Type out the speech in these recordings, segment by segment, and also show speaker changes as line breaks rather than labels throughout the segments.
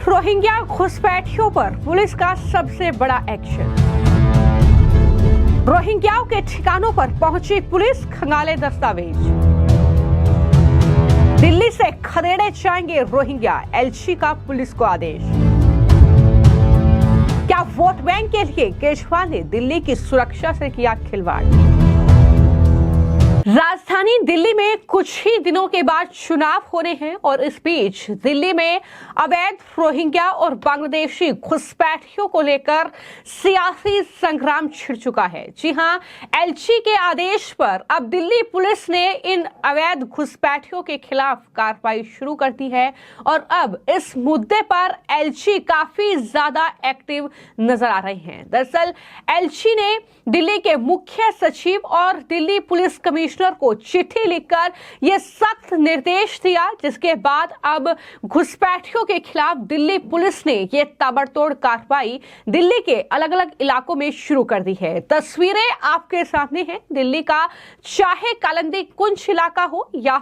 Rohingya घुसपैठियों पर police का सबसे बड़ा एक्शन। रोहिंग्याओं के ठिकानों पर पहुंची पुलिस, खंगाले दस्तावेज। दिल्ली से खदेड़े जाएंगे रोहिंग्या, एलजी का पुलिस को आदेश। क्या वोट बैंक के लिए केजरीवाल ने दिल्ली की सुरक्षा से किया खिलवाड़? राजधानी दिल्ली में कुछ ही दिनों के बाद चुनाव होने हैं और इस बीच दिल्ली में अवैध रोहिंग्या और बांग्लादेशी घुसपैठियों को लेकर सियासी संग्राम छिड़ चुका है। जी हां, एलजी के आदेश पर अब दिल्ली पुलिस ने इन अवैध घुसपैठियों के खिलाफ कार्रवाई शुरू कर दी है और अब इस मुद्दे पर एलजी काफी ज्यादा एक्टिव नजर आ रहे हैं। दरअसल एलजी ने दिल्ली के मुख्य सचिव और दिल्ली पुलिस कमिश्नर को चिट्ठी लिखकर यह सख्त निर्देश दिया, जिसके बाद अब घुसपैठियों के खिलाफ दिल्ली पुलिस ने यह ताबड़तोड़ कार्रवाई दिल्ली के अलग अलग इलाकों में शुरू कर दी है। तस्वीरें आपके सामने हैं दिल्ली का, चाहे कालिंदी कुंज इलाका हो या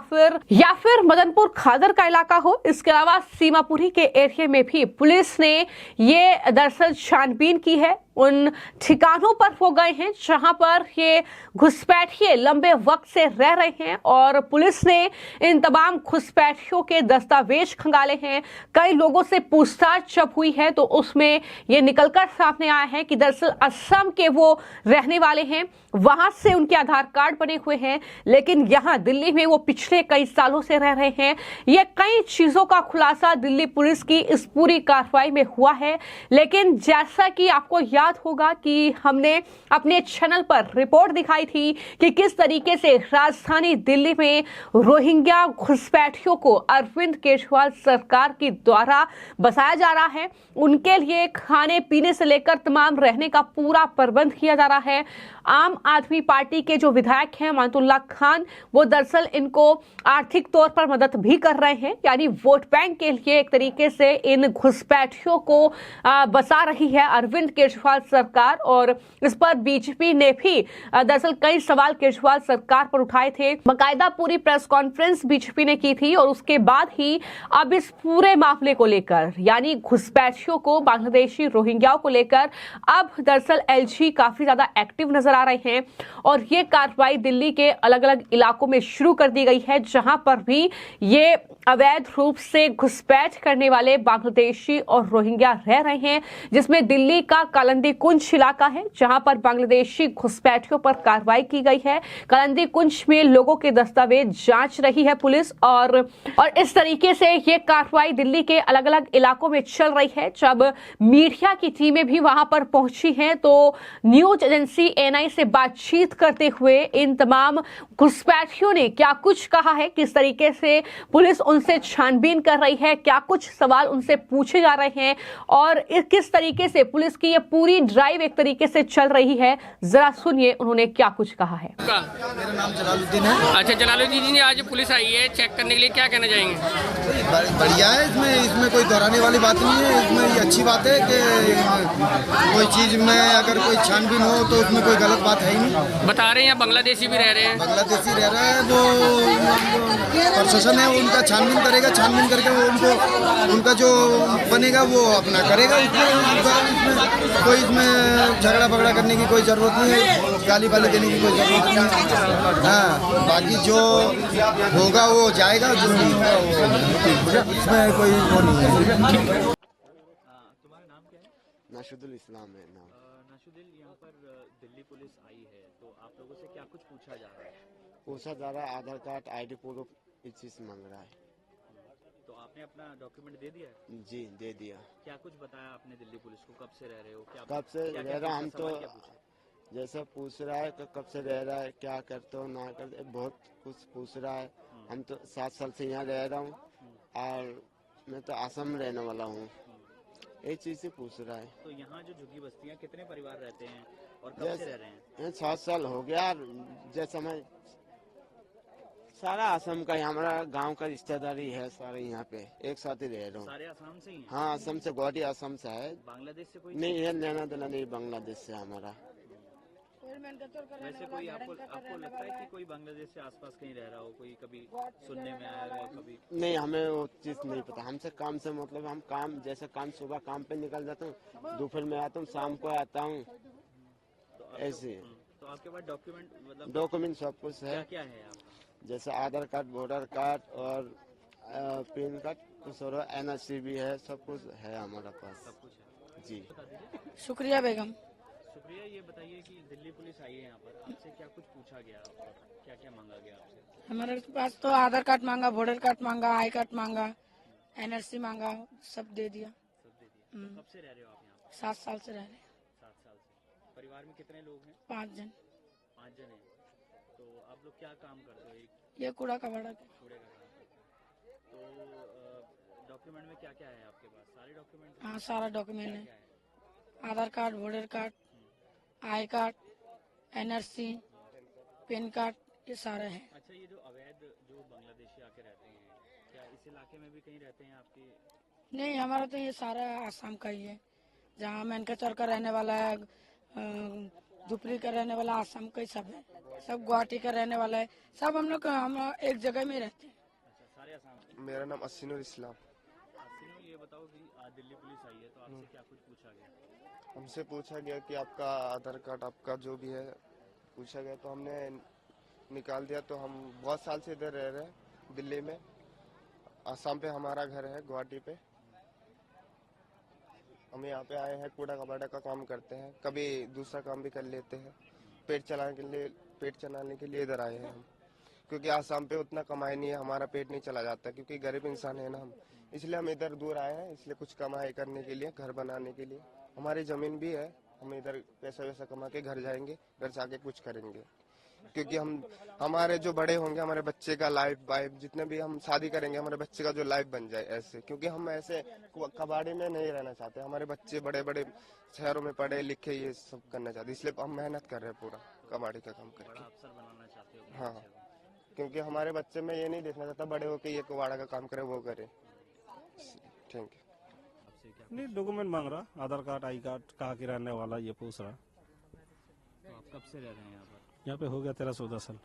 फिर मदनपुर खादर का इलाका हो, इसके अलावा सीमापुरी के एरिया में भी पुलिस ने ये दरअसल छानबीन की है। उन ठिकानों पर वो गए हैं जहां पर ये घुसपैठिए लंबे वक्त से रह रहे हैं और पुलिस ने इन तमाम घुसपैठियों के दस्तावेज खंगाले हैं। कई लोगों से पूछताछ जब हुई है तो उसमें ये निकलकर सामने आया है कि दरअसल असम के वो रहने वाले हैं, वहां से उनके आधार कार्ड बने हुए हैं, लेकिन यहां दिल्ली में वो पिछले कई सालों से रह रहे हैं। ये कई चीजों का खुलासा दिल्ली पुलिस की इस पूरी कार्रवाई में हुआ है। लेकिन जैसा कि आपको याद होगा कि हमने अपने चैनल पर रिपोर्ट दिखाई थी कि किस तरीके से राजधानी दिल्ली में रोहिंग्या घुसपैठियों को अरविंद केजरीवाल सरकार के द्वारा बसाया जा रहा है। उनके लिए खाने पीने से लेकर तमाम रहने का पूरा प्रबंध किया जा रहा है। आम आदमी पार्टी के जो विधायक हैं मानतुल्लाह खान, वो दरअसल इनको आर्थिक तौर पर मदद भी कर रहे हैं, यानी वोट बैंक के लिए एक तरीके से इन घुसपैठियों को बसा रही है अरविंद केजरीवाल सरकार। और इस पर बीजेपी ने भी दरअसल कई सवाल केजरीवाल सरकार पर उठाए थे। बाकायदा पूरी प्रेस कॉन्फ्रेंस बीजेपी ने की थी और उसके बाद ही अब इस पूरे मामले को लेकर, यानी घुसपैठियों को, बांग्लादेशी रोहिंग्याओं को लेकर अब दरअसल एलजी काफी ज्यादा एक्टिव नजर आ रहे हैं और ये कार्रवाई दिल्ली के अलग अलग इलाकों में शुरू कर दी गई है जहां पर भी ये अवैध रूप से घुसपैठ करने वाले बांग्लादेशी और रोहिंग्या रह रहे हैं, जिसमें दिल्ली का कालिंदी कुंज इलाका है जहां पर बांग्लादेशी घुसपैठियों पर कार्रवाई की गई है। कालिंदी कुंज में लोगों के दस्तावेज जांच रही है पुलिस और इस तरीके से ये कार्रवाई दिल्ली के अलग अलग इलाकों में चल रही है। जब मीडिया की टीमें भी वहां पर पहुंची हैं तो न्यूज एजेंसी एएनआई से बातचीत करते हुए इन तमाम घुसपैठियों ने क्या कुछ कहा है, किस तरीके से पुलिस उनसे छानबीन कर रही है, क्या कुछ सवाल उनसे पूछे जा रहे हैं और किस तरीके से पुलिस की ये पूरी ड्राइव एक तरीके से चल रही है। जरा सुनिए उन्होंने क्या कुछ कहा है।
मेरा नाम जलालुद्दीन है।
अच्छा, जलालुद्दीन जी, आज पुलिस आई है चेक करने के लिए, क्या कहना चाहेंगे?
बढ़िया है, इसमें कोई दोहराने वाली बात नहीं है। इसमें ये अच्छी बात है कि कोई चीज़ में अगर कोई छानबीन हो तो उसमें कोई गलत बात है ही नहीं।
बता रहे हैं यहाँ बांग्लादेशी भी रह रहे हैं।
बांग्लादेशी रह रहा है, वो प्रशासन है उनका छानबीन करेगा, छानबीन करके वो उनका जो बनेगा वो अपना करेगा। कोई इसमें झगड़ा पगड़ा करने की कोई ज़रूरत नहीं है, गाली वाली देने की कोई ज़रूरत नहीं है। हाँ, बाकी जो होगा वो जाएगा, जो नहीं होगा वो इसमें कोई वो नहीं है।
तुम्हारा नाम क्या है?
नाशुदुल इस्लाम है नाम।
नाशुदुल, यहाँ पर दिल्ली पुलिस आई है तो आप लोगों से क्या कुछ पूछा जा रहा है?
पूछा जा रहा है, आधार कार्ड, आईडी प्रूफ, इस चीज़ मांग रहा है।
तो आपने अपना डॉक्यूमेंट दे दिया है?
जी दे दिया।
क्या कुछ बताया आपने दिल्ली पुलिस को? कब से रह रहे हो? क्या
कब से
क्या
रह रहा, हम तो
क्या पूछा?
जैसे पूछ रहा है कि कब से रह रहा है, क्या करते हो ना करते, बहुत कुछ पूछ रहा है। हम तो 7 साल से यहाँ रह रहा हूँ और मैं तो असम में रहने वाला हूँ, एक चीज़ से पूछ रहा है।
तो यहाँ जो झुग्गी बस्तियाँ, कितने परिवार रहते हैं और कब से रह रहे हैं?
यहाँ 7 साल हो गया। जैसे मैं सारा असम का, हमारा गांव का रिश्तेदारी है सारे, यहाँ पे एक साथ ही रह रहा हूँ।
सारे आसाम से ही हैं?
हाँ, असम से, गुवाहाटी असम से है।
बांग्लादेश से कोई
नहीं, ये लेना देना नहीं बांग्लादेश से हमारा।
वैसे कोई आपको लगता है कि कोई बांग्लादेश से आसपास कहीं रह रहा हो, कोई कभी सुनने में आया हो कभी?
नहीं, हमें वो चीज़ नहीं पता। हमसे काम से मतलब हम काम जैसे काम सुबह काम पे निकल जाता हूँ, दोपहर में आता हूँ, शाम को आता हूँ, ऐसे।
तो आपके पास डॉक्यूमेंट मतलब
डॉक्यूमेंट सब कुछ है,
क्या क्या है आपका?
जैसे आधार कार्ड, वोटर कार्ड और पैन कार्ड, कुछ और NRC भी है, सब कुछ है हमारे पास।
सब कुछ है
जी।
बता दीजिए।
शुक्रिया बेगम।
शुक्रिया। ये बताइए कि दिल्ली पुलिस आई है यहाँ पर, आपसे क्या कुछ पूछा गया और क्या क्या मांगा गया आपसे?
हमारे पास तो आधार कार्ड मांगा, वोटर कार्ड मांगा, आई कार्ड मांगा, NRC मांगा, सब दे दिया।
सब दे दिया। कब से रह रहे हो आप यहाँ पर?
7 साल से रह रहे।
7 साल से। परिवार में कितने लोग हैं?
5 जन।
5 जन हैं। तो आप लोग क्या काम करते हो?
ये कूड़ा कबाड़ा के।
कूड़े का काम करते हो। तो डॉक्यूमेंट में क्या क्या है आपके पास? सारे डॉक्यूमेंट?
हाँ, सारा डॉक्यूमेंट
क्या
है।
है?
Aadhaar card, voter card, I card, NRC, PAN card, ये सारे हैं।
अच्छा, ये जो अवैध जो बांग्लादेशी आके रहते हैं, क्या इस इलाके में भी कहीं रहते हैं आपके?
नहीं, हमारा तो ये सारा आसाम का ही है। जहाँ मैनकाचर का रहने वाला है, धुपरी का रहने वाला, आसाम का ही सब है। सब गुवाहाटी का रहने वाला है। सब हम लोग एक जगह में रहते हैं।
अच्छा, सारे आसाम।
मेरा नाम असीनुर इस्लाम।
असीनो, ये बताओ कि आज दिल्ली पुलिस आई है तो आपसे क्या कुछ पूछा गया?
हमसे पूछा गया कि आपका आधार कार्ड, आपका जो भी है पूछा गया, तो हमने निकाल दिया। तो हम बहुत साल से इधर रह रहे हैं दिल्ली में। आसाम पे हमारा घर है, गुवाहाटी पे। हम यहाँ पे आए हैं, कूड़ा कबाड़ा का काम करते हैं, कभी दूसरा काम भी कर लेते हैं। पेट चलाने के लिए इधर आए हैं हम, क्योंकि आसाम पे उतना कमाई नहीं है, हमारा पेट नहीं चला जाता, क्योंकि गरीब इंसान है ना हम, इसलिए हम इधर दूर आए हैं। इसलिए कुछ कमाई करने के लिए, घर बनाने के लिए। हमारी जमीन भी है, हम इधर पैसा वैसा कमा के घर जाएंगे, घर जाके कुछ करेंगे, क्योंकि हमारे जो बड़े होंगे, हमारे बच्चे का लाइफ वाइफ, जितने भी हम शादी करेंगे, हमारे बच्चे का जो लाइफ बन जाए ऐसे, क्योंकि हम ऐसे कबाड़े में नहीं रहना चाहते। हमारे बच्चे बड़े बड़े शहरों में पढ़े लिखे ये सब करना चाहते, इसलिए हम मेहनत कर रहे हैं पूरा कबाड़ी का काम करके।
बड़ा अफसर बनाना चाहते हो?
हाँ, क्योंकि हमारे बच्चे में ये नहीं देखना चाहता बड़े होके ये कबाड़ा का काम करे, वो करे। Thank you.
आपसे क्या?
नहीं, डॉक्यूमेंट मांग रहा, आधार कार्ड, आई कार्ड, कहाँ के रहने वाला ये पूछ रहा।
तो आप कब से रह रहे हैं यहाँ पर?
यहाँ पे हो गया 13-14 साल।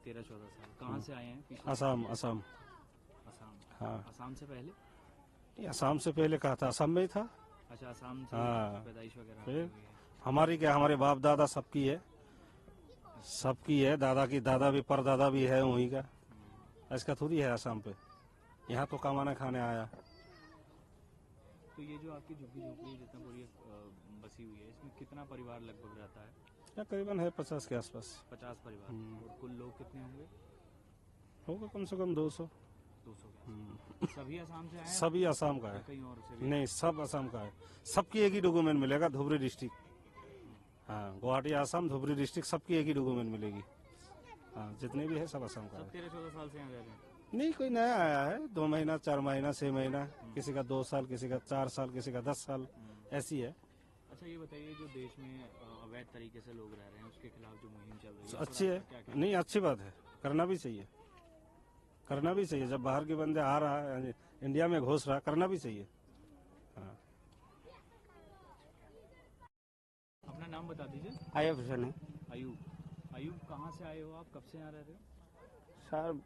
13-14 साल। कहाँ से आए हैं? पीछे?
असम।
असम।
हाँ,
असम से पहले?
ये असम से पहले कहा था, असम में ही था।
अच्छा, असम से
हाँ।
पैदाइश वगैरह
फिर
हुई है।
हमारी क्या, हमारे बाप दादा सबकी है, सबकी है। दादा की दादा भी, परदादा भी है वहीं का। इसका थोड़ी है असम पे, यहाँ तो कमाना खाने आया।
तो ये जो आपकी झुग्गी झोपड़ी जितना पूरी बसी हुई है, इसमें कितना परिवार लगभग रहता है?
या करीबन है 50 के आसपास।
50 परिवार। और कुल लोग कितने होंगे?
होगा कम से कम 200।
200 के। सभी असम से आए हैं?
सभी असम का
या
है।
कहीं और से भी?
नहीं, सब असम का है। सबकी एक ही डॉक्यूमेंट मिलेगा, धुबरी डिस्ट्रिक्ट। हाँ, गुवाहाटी आसाम, धुबरी डिस्ट्रिक्ट, सबकी एक ही डॉक्यूमेंट मिलेगी। हाँ, जितने भी है सब असम का
सब
है।
13-14 साल से यहाँ रह रहे हैं?
नहीं, कोई नया आया है, 2 महीना, 4 महीना, 6 महीना, किसी का 2 साल, किसी का 4 साल, किसी का 10 साल, ऐसी है।
अच्छा, ये बताइए, जो देश में अवैध तरीके से लोग रह रहे हैं, उसके खिलाफ जो मुहिम चल रही है,
अच्छी है,
क्या क्या?
नहीं अच्छी बात है, करना भी चाहिए, करना भी चाहिए। जब बाहर के बंदे आ रहा है, इंडिया में घुस रहा, करना भी चाहिए। हाँ।
अपना नाम बता दीजिए।
आयुब हुसैन है
अयूब, कहाँ से आए हो आप? कब से यहाँ रह रहे हो?
सर,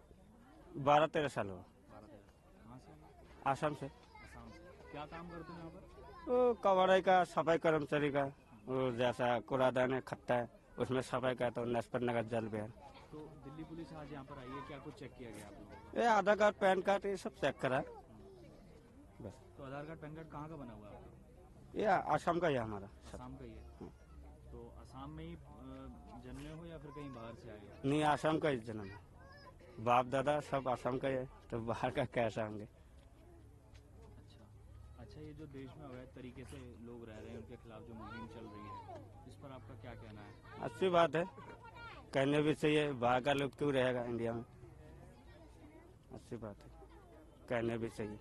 12-13 साल हुआ।
12-13। कहाँ से आए?
आसाम से।
असम से। क्या काम करते हो यहाँ पर?
वो कबाड़े का, सफाई कर्मचारी का, वो जैसा कूड़ादान है, खत्ता है, उसमें सफाई का, तो लाजपत नगर जल बिहार।
तो दिल्ली पुलिस आज यहाँ पर आई है, क्या कुछ चेक किया गया आप लोगों को?
ये आधार कार्ड, पैन कार्ड, ये सब चेक करा। बस।
तो आधार कार्ड, पैन कार्ड कहाँ का बना हुआ है आपका?
ये आसाम का ही है हमारा सब।
असम का ही है। तो असम में ही जन्मे हो या फिर कहीं बाहर से आए हो?
नहीं, आसाम का ही जन्म है, बाप दादा सब आसाम का ही है, तो बाहर का कैसे होंगे?
अच्छा, ये जो देश में अवैध तरीके से लोग रह रहे हैं, उनके खिलाफ जो मुहिम चल रही है, इस पर आपका क्या कहना है?
अच्छी बात है, कहने भी चाहिए। बाहर का लोग क्यों रहेगा इंडिया में? अच्छी बात है, कहने भी चाहिए।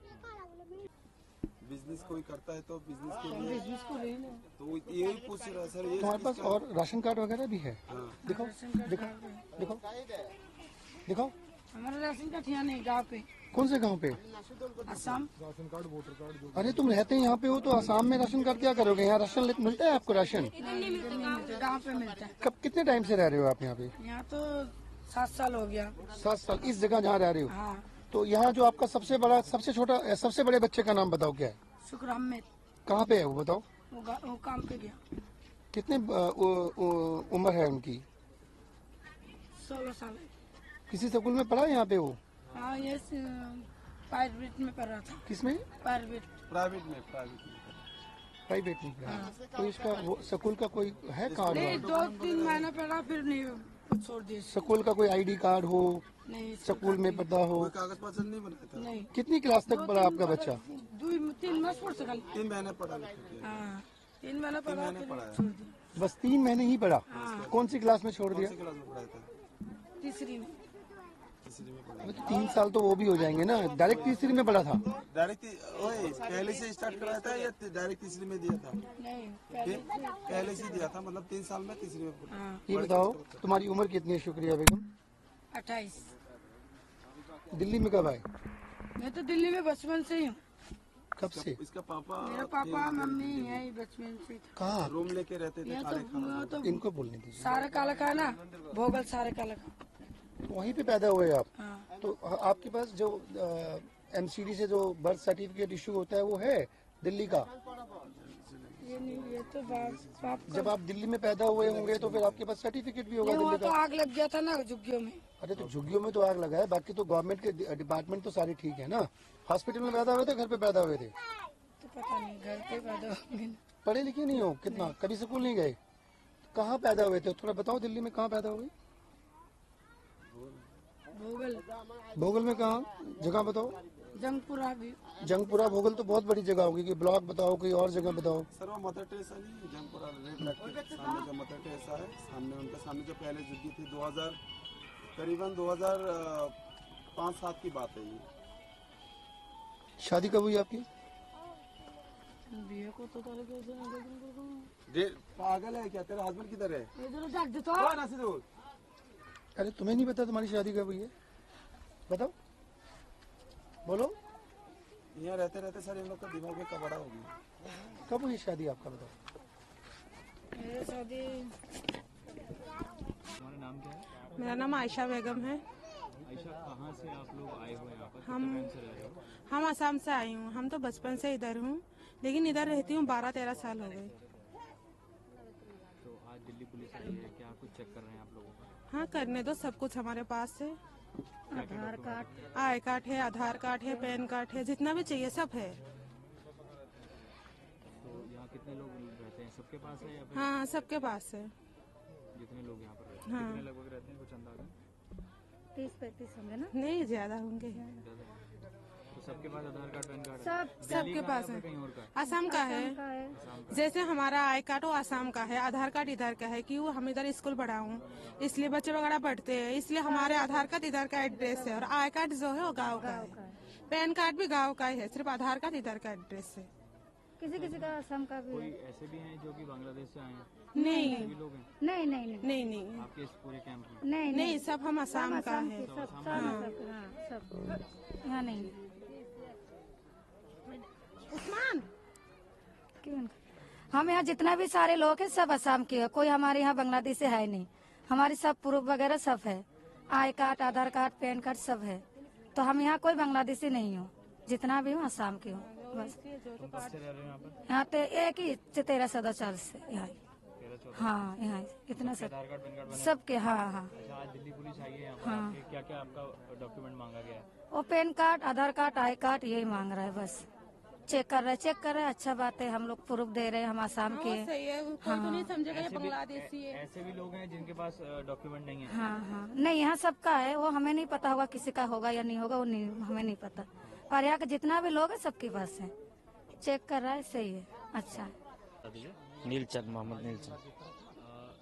बिजनेस कोई करता है तो बिजनेस के लिए
बिजनेस को लेना।
तो यही पूछ रहा है सर। ये
हमारे पास और राशन कार्ड वगैरह भी है। दिखो दिखो दिखो दिखो।
हमारा राशन कार्ड यहाँ नहीं, गाँव पे।
कौन से गांव पे?
असम।
अरे तुम रहते हैं यहाँ पे हो तो असम में राशन कार्ड क्या करोगे? यहाँ राशन मिलता है आपको? राशन
गाँव पे मिलता है।
कब कितने टाइम से रह रहे हो आप यहाँ पे?
यहाँ तो 7 साल हो गया।
7 साल इस जगह जहाँ रह रहे हो?
हाँ।
तो यहाँ जो आपका सबसे बड़ा, सबसे छोटा, सबसे बड़े बच्चे का नाम बताओ, क्या है?
शुक्र अहमद।
कहाँ पे है वो बताओ?
वो काम पे गया।
कितने उम्र है उनकी?
16 साल।
किसी स्कूल में पढ़ा है यहाँ पे वो?
हाँ, ये प्राइवेट में पढ़ रहा था।
किसमें?
प्राइवेट
में पढ़ा। तो इसका वो स्कूल का कोई है कार्ड?
नहीं, 2-3 महीना पढ़ा फिर नहीं छोड़ दिया।
स्कूल का कोई आईडी कार्ड हो,
नहीं,
स्कूल में पढ़ता हो?
कागज पत्र नहीं बनाता।
नहीं।
कितनी क्लास तक पढ़ा आपका बच्चा?
2-3 मास पढ़ सका।
3 महीने पढ़ा।
हाँ, 3 महीना पढ़ा फिर छोड़ दिया।
बस 3 महीने ही पढ़ा? कौन सी क्लास में छोड़ दिया?
क्लास में पढ़ा था?
तीसरी में।
अबे तो 3 साल तो वो भी हो जाएंगे ना। डायरेक्ट तीसरी में पढ़ा था?
डायरेक्ट पहले से स्टार्ट कराया था या डायरेक्ट तीसरी में दिया था?
नहीं,
पहले से दिया था, मतलब 3 साल में तीसरी में पढ़ा।
हाँ।
ये बताओ तुम्हारी उम्र कितनी है शुक्रिया बेगम?
28।
दिल्ली में कब आए?
मैं तो दिल्ली में बचपन से ही हूँ।
कब से?
इसका पापा
मेरा पापा मम्मी यही बचपन से।
कहाँ?
रूम लेके रहते थे, खाली खाना।
तो
इनको बोलने दीजिए।
सारा काला का ना, भोगल सारे काला का।
वहीं पे पैदा हुए आप?
हाँ।
तो आपके पास जो एमसीडी से जो बर्थ सर्टिफिकेट इशू होता है वो है दिल्ली का?
ये नहीं, ये तो बाप
जब आप दिल्ली में पैदा हुए होंगे तो फिर आपके पास सर्टिफिकेट भी होगा
वहाँ
दिल्ली
तो
का?
आग लग गया था ना झुग्गियों में।
अरे तो झुग्गियों में तो आग लगा है, बाकी तो गवर्नमेंट के डिपार्टमेंट तो सारे ठीक है ना? हॉस्पिटल में पैदा हुए थे, घर पे पैदा हुए थे?
तो पता नहीं, घर पे पैदा होंगे।
पढ़े लिखे नहीं हो? कितना? कभी स्कूल नहीं गए? कहाँ पैदा हुए थे थोड़ा बताओ, दिल्ली में कहाँ पैदा हुए?
भोगल।
भोगल में कहाँ जगह बताओ?
जंगपुरा भी।
जंगपुरा भोगल तो बहुत बड़ी जगह होगी, कि ब्लॉक बताओ, कोई और जगह बताओ।
सर वो मदर टेरेसा नहीं है, जंगपुरा रेड लाइट के सामने जो मदर टेरेसा है, सामने उनके सामने जो पहले झुग्गी थी, 2000 करीबन 2005-7 की बात है ये।
शादी कब हुई आपकी?
बिया को तो
पागल है क्या? तेरा हस्बैंड किधर है?
अरे तुम्हें नहीं पता तुम्हारी शादी कब हुई है? बताओ, बोलो।
यहाँ रहते रहते सर इन लोग का दिमाग में कबड़ा हो गया।
कब हुई शादी आपका बताओ?
मेरी शादी।
तुम्हारा नाम क्या है?
मेरा नाम आयशा बेगम है।
आयशा, कहाँ से आप लोग आए हुए यहाँ पर?
हम
से रह रहे हो?
हम असम से आई हूँ। हम तो बचपन से इधर हूँ, लेकिन इधर रहती हूँ 12-13 साल हो गए।
तो आज दिल्ली पुलिस आई है, क्या कुछ चेक कर रहे हैं आप लोगों का?
हाँ, करने दो, सब कुछ हमारे पास है।
आधार कार्ड,
आई कार्ड है, आधार कार्ड है, पैन कार्ड है, जितना भी चाहिए सब है।
तो यहाँ कितने लोग रहते हैं? सबके पास है या फिर
हाँ, सबके पास है।
जितने लोग यहाँ पर रहते हैं?
हाँ।
कितने लगभग रहते हैं, कुछ अंदाजा?
30-35 होंगे ना।
नहीं, ज्यादा होंगे।
तो सबके पास आधार कार्ड, पैन कार्ड है?
सबके पास है।
कहीं और का?
असम का है। जैसे हमारा आई कार्ड वो असम का है, आधार कार्ड इधर का है। क्यों? हम इधर स्कूल पढ़ा हूँ, इसलिए बच्चे वगैरह पढ़ते हैं, इसलिए हमारे आधार कार्ड इधर का एड्रेस है। और आई कार्ड जो है वो गाँव का है, पैन कार्ड भी गाँव का ही है, सिर्फ आधार कार्ड इधर का एड्रेस है।
किसी किसी का असम का भी
कोई ऐसे भी हैं जो कि बांग्लादेश से आए हैं?
नहीं
भी लोग हैं
नहीं नहीं नहीं
नहीं नहीं
आपके इस पूरे कैंप में?
नहीं
नहीं, सब हम असम का है।
सब यहाँ नहीं।
उस्मान,
क्यों? हम यहाँ जितना भी सारे लोग हैं सब असम के हैं, कोई हमारे यहाँ बांग्लादेश से है नहीं। हमारी सब प्रूफ वगैरह सब है, I card, Aadhaar card, pan card सब है। तो हम यहाँ कोई बांग्लादेशी नहीं हूँ, जितना भी हूँ असम की हूँ बस।
तुम कब से रह रहे हो यहाँ पर?
यहाँ तो एक ही 13-14 साल से यहाँ। हाँ, यहाँ इतना सब
आधार कार्ड, पैन कार्ड बने?
सबके। हाँ हाँ।
अच्छा, आज दिल्ली पुलिस आई है यहाँ पर,
हाँ।
आपके क्या क्या आपका डॉक्यूमेंट मांगा गया है?
वो pan card, Aadhaar card, I card यही मांग रहा है बस। चेक कर रहे हैं। अच्छा बात है, हम लोग प्रूफ दे रहे हैं, हम आसाम के।
सही है, कोई तो नहीं समझेगा ये बांग्लादेशी है।
ऐसे भी लोग हैं जिनके पास डॉक्यूमेंट नहीं है?
हाँ हाँ, नहीं यहाँ सबका है, वो हमें नहीं पता होगा किसी का होगा या नहीं होगा, वो नहीं, हमें नहीं पता। पर यहाँ के जितना भी लोग है सबके पास है, चेक कर रहा है, सही है, अच्छा है।
नीलचंद, मोहम्मद नीलचंद।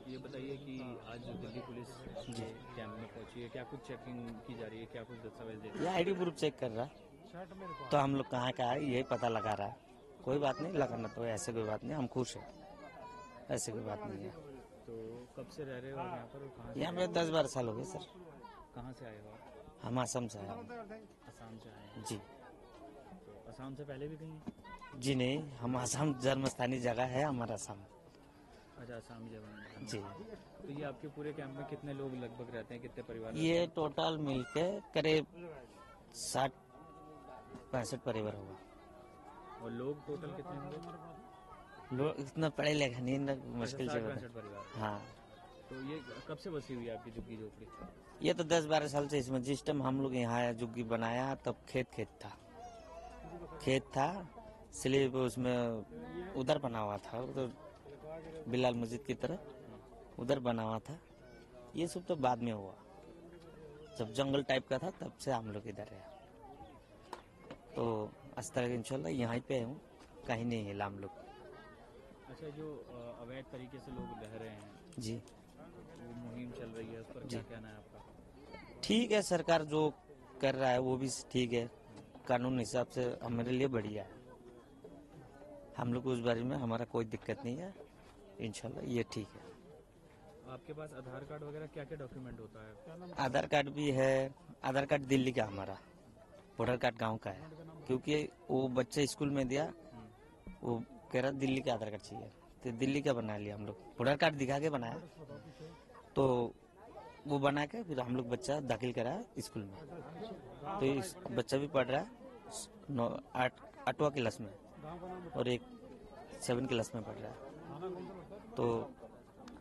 ये बताइए कि आज दिल्ली पुलिस ये कैंप में पहुंची है, क्या कुछ चेकिंग की जा रही है, क्या कुछ दस्तावेज दे रही
ये आईडी प्रूफ चेक कर रहा है, तो हम लोग कहाँ का है यही पता लगा रहा है। कोई बात नहीं, लगाना तो ऐसे कोई बात नहीं, हम खुश हैं, ऐसे कोई बात नहीं है।
तो कब से रह रहे हो यहाँ पर और कहाँ से?
यहाँ पे 10-12 साल हो गए सर।
कहाँ से आए हो आप?
हम असम से आए हैं।
असम से आए हैं।
जी
तो असम से पहले भी कहीं हैं?
जी नहीं, हम असम जन्मस्थानी जगह है हमारा असम।
अच्छा, असम जब
जी।
तो ये आपके पूरे कैंप में कितने लोग लगभग रहते हैं, कितने परिवार?
ये टोटल मिलके करीब 60-65 परिवार होगा।
और लोग टोटल कितने होंगे?
लोग इतना पढ़े लिखे नहीं ना, मुश्किल से
60-65 परिवार।
हाँ।
तो ये कब से बसी हुई है आपकी झुग्गी झोपड़ी?
ये तो 10-12 साल से इसमें, जिस टाइम हम लोग यहाँ आए झुग्गी बनाया तब खेत था, इसलिए उसमें उधर बना हुआ था, उधर बिलाल मस्जिद की तरफ उधर बना हुआ था। ये सब तो बाद में हुआ, जब जंगल टाइप का था तब से हम लोग इधर है। तो आज तक इंशाल्लाह यहाँ पे हूँ, कहीं नहीं हिला हम लोग।
अच्छा, जो अवैध तरीके से लोग रह रहे हैं
जी,
वो मुहिम चल रही है, उस पर क्या कहना है आपका?
ठीक है, सरकार जो कर रहा है वो भी ठीक है, कानून हिसाब से हमारे लिए बढ़िया है। हम लोग उस बारे में हमारा कोई दिक्कत नहीं है, इंशाल्लाह ये ठीक है।
आपके पास आधार कार्ड वगैरह क्या क्या डॉक्यूमेंट होता है?
आधार कार्ड भी है, आधार कार्ड दिल्ली का हमारा, वोटर कार्ड गांव का है, क्योंकि वो बच्चे स्कूल में दिया, वो कह रहा दिल्ली का आधार कार्ड चाहिए, तो दिल्ली का बना लिया हम लोग। वोटर कार्ड दिखा के बनाया, तो वो बना के फिर हम लोग बच्चा दाखिल कराया स्कूल में। तो इस बच्चा भी पढ़ रहा है 8वां क्लास में, और एक 7 क्लास में पढ़ रहा है। तो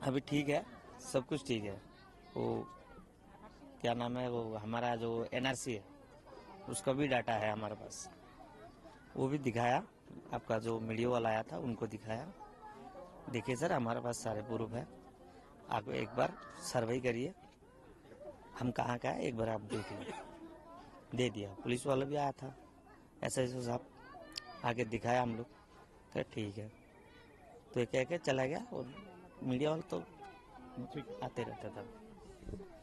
अभी ठीक है, सब कुछ ठीक है। वो क्या नाम है, वो हमारा जो NRC है उसका भी डाटा है हमारे पास, वो भी दिखाया। आपका जो मीडिया वाला आया था उनको दिखाया, देखिए सर हमारे पास सारे प्रूफ है, आप एक बार सर्वे करिए हम कहाँ का है, एक बार आप देखिए। दे दिया, पुलिस वाला भी आया था, ऐसा साहब आगे दिखाया, हम लोग कहा ठीक है, तो ये कह के चला गया। और मीडिया वाला तो आते रहता था।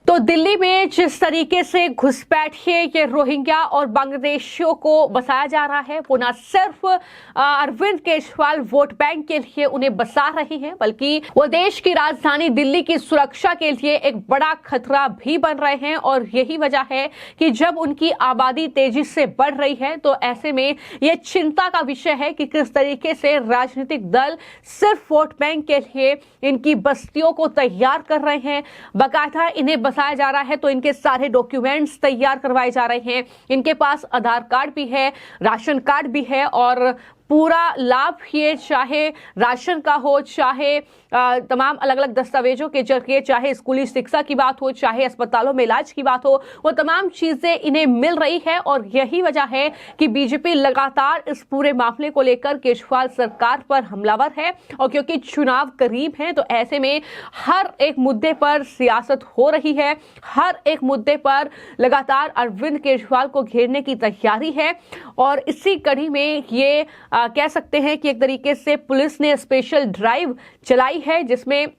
तो दिल्ली में जिस तरीके से घुसपैठिए ये रोहिंग्या और बांग्लादेशियों को बसाया जा रहा है, वो न सिर्फ अरविंद केजरीवाल वोट बैंक के लिए उन्हें बसा रही हैं, बल्कि वो देश की राजधानी दिल्ली की सुरक्षा के लिए एक बड़ा खतरा भी बन रहे हैं। और यही वजह है कि जब उनकी आबादी तेजी से बढ़ रही है, तो ऐसे में ये चिंता का विषय है कि किस तरीके से राजनीतिक दल सिर्फ वोट बैंक के लिए इनकी बस्तियों को तैयार कर रहे हैं, बाकायदा इन्हें बसाया जा रहा है। तो इनके सारे डॉक्यूमेंट्स तैयार करवाए जा रहे हैं, इनके पास आधार कार्ड भी है, राशन कार्ड भी है, और पूरा लाभ ये चाहे राशन का हो, चाहे तमाम अलग अलग दस्तावेजों के जरिए, चाहे स्कूली शिक्षा की बात हो, चाहे अस्पतालों में इलाज की बात हो, वो तमाम चीजें इन्हें मिल रही है। और यही वजह है कि बीजेपी लगातार इस पूरे मामले को लेकर केजरीवाल सरकार पर हमलावर है। और क्योंकि चुनाव करीब हैं, तो ऐसे में हर एक मुद्दे पर सियासत हो रही है, हर एक मुद्दे पर लगातार अरविंद केजरीवाल को घेरने की तैयारी है। और इसी कड़ी में ये कह सकते हैं कि एक तरीके से पुलिस ने स्पेशल ड्राइव चलाई है, जिसमें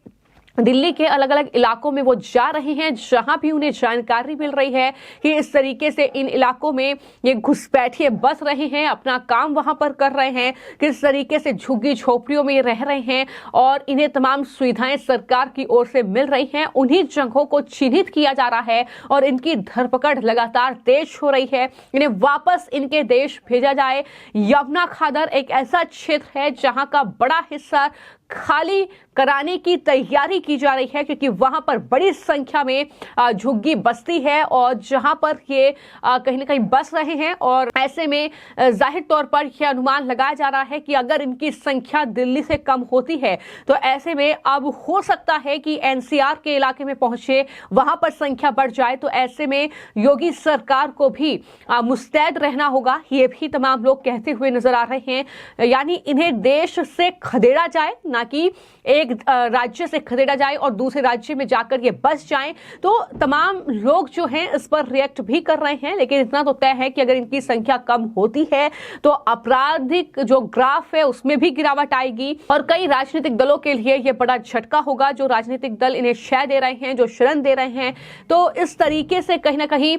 दिल्ली के अलग अलग इलाकों में वो जा रहे हैं, जहां भी उन्हें जानकारी मिल रही है कि इस तरीके से इन इलाकों में ये घुसपैठिए बस रहे हैं, अपना काम वहां पर कर रहे हैं, किस तरीके से झुग्गी झोपड़ियों में रह रहे हैं, और इन्हें तमाम सुविधाएं सरकार की ओर से मिल रही हैं। उन्हीं जगहों को चिन्हित किया जा रहा है और इनकी धरपकड़ लगातार तेज हो रही है। इन्हें वापस इनके देश भेजा जाए। यमुना खादर एक ऐसा क्षेत्र है जहां का बड़ा हिस्सा खाली कराने की तैयारी की जा रही है, क्योंकि वहां पर बड़ी संख्या में झुग्गी बस्ती है, और जहां पर ये कहीं ना कहीं बस रहे हैं। और ऐसे में जाहिर तौर पर यह अनुमान लगाया जा रहा है कि अगर इनकी संख्या दिल्ली से कम होती है, तो ऐसे में अब हो सकता है कि NCR के इलाके में पहुंचे, वहां पर संख्या बढ़ जाए। तो ऐसे में योगी सरकार को भी मुस्तैद रहना होगा, ये भी तमाम लोग कहते हुए नजर आ रहे हैं। यानी इन्हें देश से खदेड़ा जाए, ना कि एक राज्य से खदेड़ा जाए और दूसरे राज्य में जाकर ये बस जाएं। तो तमाम लोग जो हैं इस पर रिएक्ट भी कर रहे हैं, लेकिन इतना तो तय है कि अगर इनकी संख्या कम होती है तो आपराधिक जो ग्राफ है उसमें भी गिरावट आएगी, और कई राजनीतिक दलों के लिए यह बड़ा झटका होगा, जो राजनीतिक दल इन्हें शय दे रहे हैं, जो शरण दे रहे हैं। तो इस तरीके से कहीं ना कहीं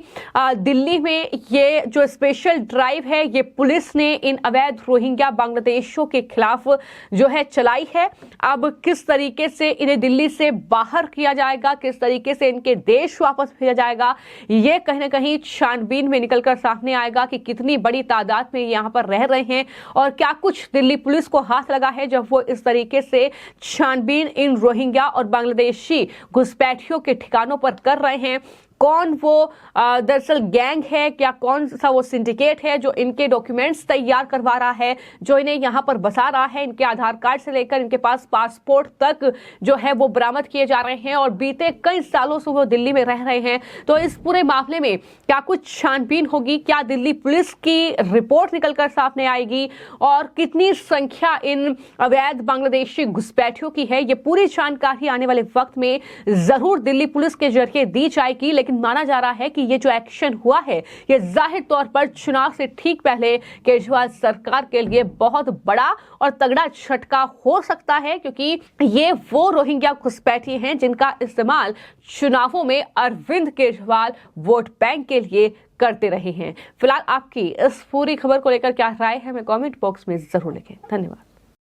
दिल्ली में ये जो स्पेशल ड्राइव है, ये पुलिस ने इन अवैध रोहिंग्या बांग्लादेशियों के खिलाफ जो है चलाई है। अब किस तरीके से इन्हें दिल्ली से बाहर किया जाएगा, किस तरीके से इनके देश वापस भेजा जाएगा, ये कहीं ना कहीं छानबीन में निकलकर सामने आएगा कि कितनी बड़ी तादाद में यहाँ पर रह रहे हैं और क्या कुछ दिल्ली पुलिस को हाथ लगा है जब वो इस तरीके से छानबीन इन रोहिंग्या और बांग्लादेशी घुसपैठियों के ठिकानों पर कर रहे हैं। कौन वो दरअसल गैंग है, क्या कौन सा वो सिंडिकेट है जो इनके डॉक्यूमेंट्स तैयार करवा रहा है, जो इन्हें यहाँ पर बसा रहा है, इनके आधार कार्ड से लेकर इनके पास पासपोर्ट तक जो है वो बरामद किए जा रहे हैं और बीते कई सालों से वो दिल्ली में रह रहे हैं। तो इस पूरे मामले में क्या कुछ छानबीन होगी, क्या दिल्ली पुलिस की रिपोर्ट निकलकर सामने आएगी और कितनी संख्या इन अवैध बांग्लादेशी घुसपैठियों की है, ये पूरी जानकारी आने वाले वक्त में जरूर दिल्ली पुलिस के जरिए दी जाएगी। लेकिन माना जा रहा है कि ये जो एक्शन हुआ है ये जाहिर तौर पर चुनाव से ठीक पहले केजरीवाल सरकार के लिए बहुत बड़ा और तगड़ा झटका हो सकता है, क्योंकि ये वो रोहिंग्या घुसपैठी हैं जिनका इस्तेमाल चुनावों में अरविंद केजरीवाल वोट बैंक के लिए करते रहे हैं। फिलहाल आपकी इस पूरी खबर को लेकर क्या राय है, हमें कमेंट बॉक्स में जरूर लिखें। धन्यवाद।